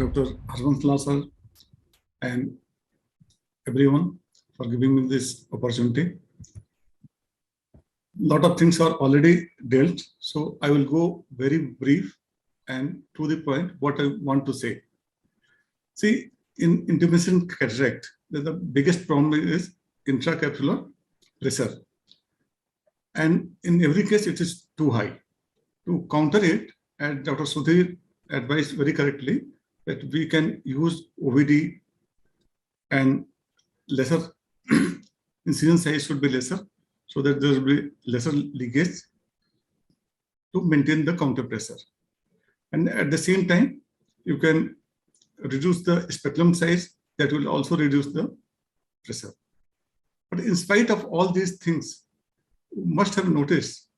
Dr. Harvanslal sir and everyone for giving me this opportunity. Lot of things are already dealt, so I will go very brief and to the point what I want to say. See, in intumescent cataract, the biggest problem is intracapsular pressure. And in every case, it is too high. To counter it, and Dr. Sudhir advised very correctly that we can use OVD and lesser incision size should be lesser so that there will be lesser leakage to maintain the counter pressure. And at the same time, you can reduce the speculum size, that will also reduce the pressure. But in spite of all these things, you must have noticed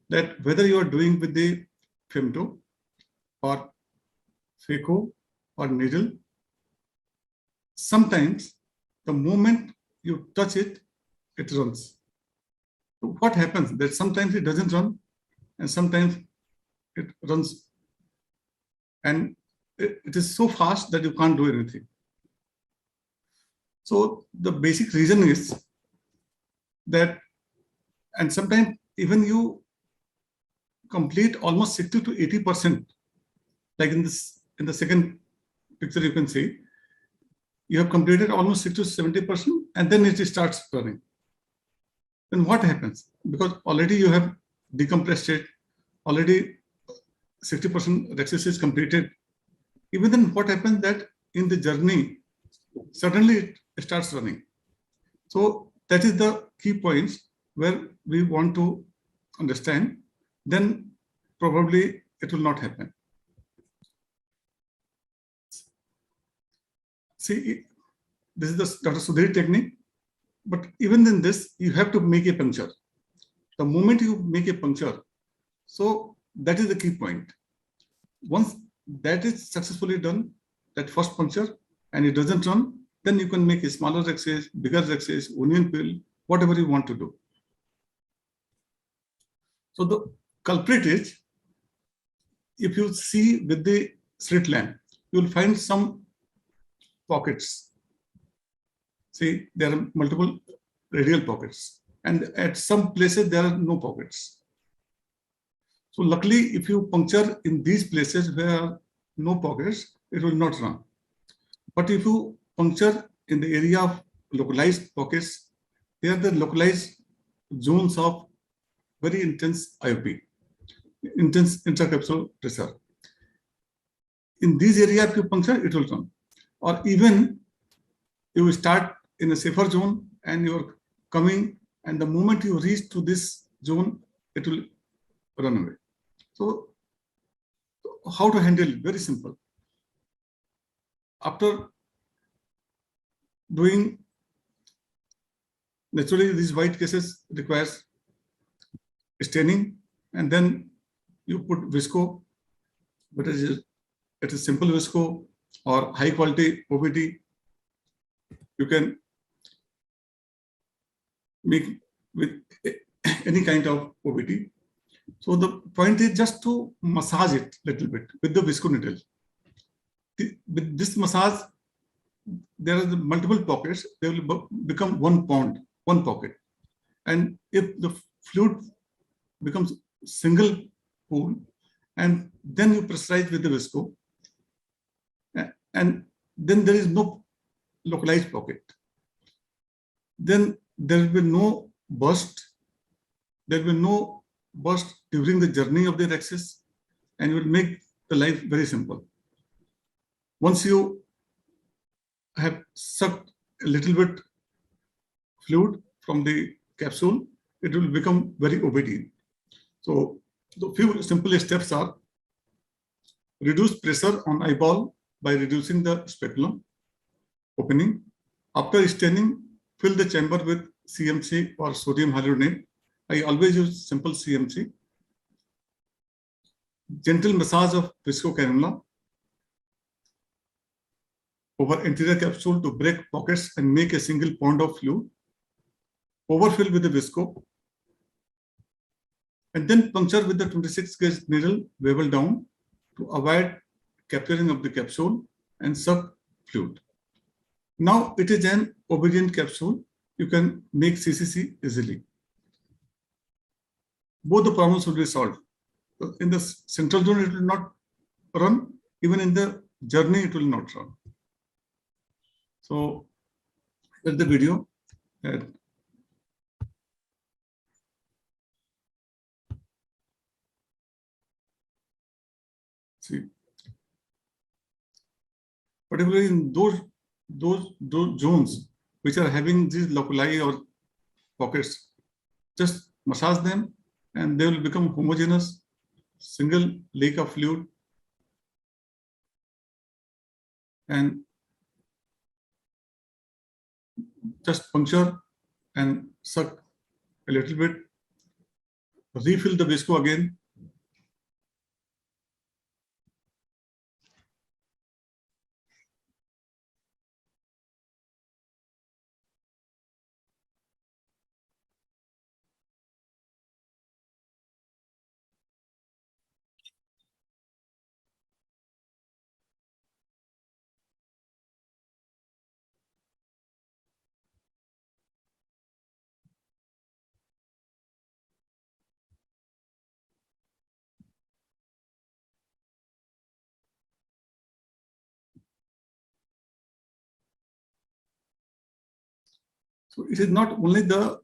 that whether you are doing with the femto or phaco or needle, sometimes the moment you touch it, it runs. So what happens? That sometimes it doesn't run and sometimes it runs. And it is so fast that you can't do anything. So the basic reason is that, and sometimes even you complete almost 60 to 80%, like in the second picture you can see, you have completed almost 60 to 70%, and then it starts running. Then what happens? Because already you have decompressed it, already 60% rexis is completed. Even then, what happens that in the journey, suddenly it starts running. So that is the key points where we want to understand. Then probably it will not happen. See, this is the Dr. Sudhir technique, but even in this, you have to make a puncture. The moment you make a puncture, so that is the key point. Once that is successfully done, that first puncture, and it doesn't run, then you can make a smaller rexis, bigger rexis, onion peel, whatever you want to do. So the culprit is, if you see with the slit lamp, you will find some pockets. See, there are multiple radial pockets, and at some places there are no pockets. So luckily, if you puncture in these places where are no pockets, it will not run. But if you puncture in the area of localized pockets, they are the localized zones of very intense IOP, intense intracapsular pressure. In these areas, if you puncture, it will run. Or even you will start in a safer zone and you are coming, and the moment you reach to this zone, it will run away. So how to handle it? Very simple. After doing, naturally these white cases requires staining, and then you put visco, but it is simple visco or high quality OVD. You can make with any kind of OVD. So the point is just to massage it a little bit with the visco needle. With this massage, there are multiple pockets. They will become one pocket. And if the fluid becomes single pool, and then you pressurize with the visco, and then there is no localized pocket. Then there will be no burst. There will be no burst during the journey of the rexis, and you will make the life very simple. Once you have sucked a little bit fluid from the capsule, it will become very obedient. So the few simple steps are: reduce pressure on eyeball by reducing the speculum opening. After staining, fill the chamber with CMC or sodium hyaluronate. I always use simple CMC. Gentle massage of visco cannula over anterior capsule to break pockets and make a single pond of fluid. Overfill with the visco, and then puncture with the 26 gauge needle bevel down to avoid capturing of the capsule and suck fluid. Now it is an obedient capsule. You can make CCC easily. Both the problems will be solved. In the central zone, it will not run. Even in the journey, it will not run. So here's the video. See, particularly in those zones which are having these loculi or pockets, just massage them and they will become homogeneous, single lake of fluid, and just puncture and suck a little bit, refill the visco again. So it is not only the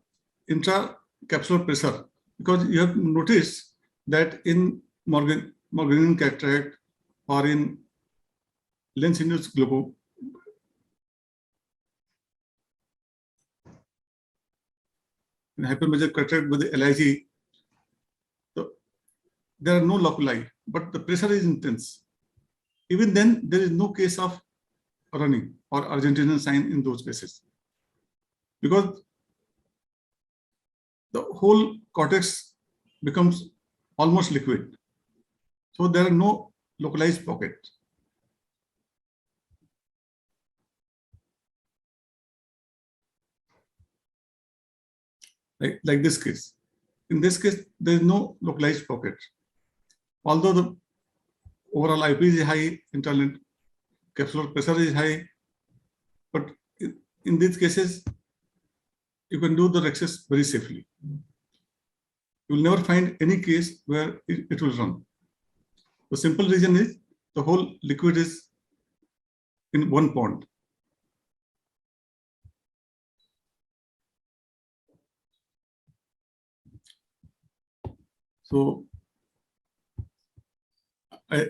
intracapsular pressure, because you have noticed that in Morganian cataract or in lens-induced glaucoma, in hypermeasured cataract with the LIG, there are no loculi, but the pressure is intense. Even then, there is no case of running or Argentinian sign in those cases, because the whole cortex becomes almost liquid. So there are no localized pockets. Like this case. In this case, there is no localized pocket. Although the overall IP is high, internal capsular pressure is high, but in these cases, you can do the rexus very safely. You will never find any case where it will run. The simple reason is the whole liquid is in one pond. So I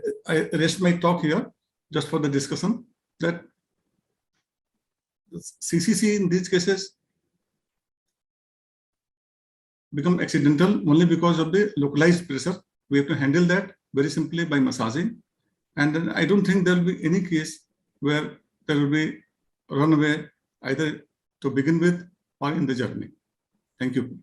rest my talk here just for the discussion that CCC in these cases become accidental only because of the localized pressure. We have to handle that very simply by massaging. And then I don't think there will be any case where there will be runaway either to begin with or in the journey. Thank you.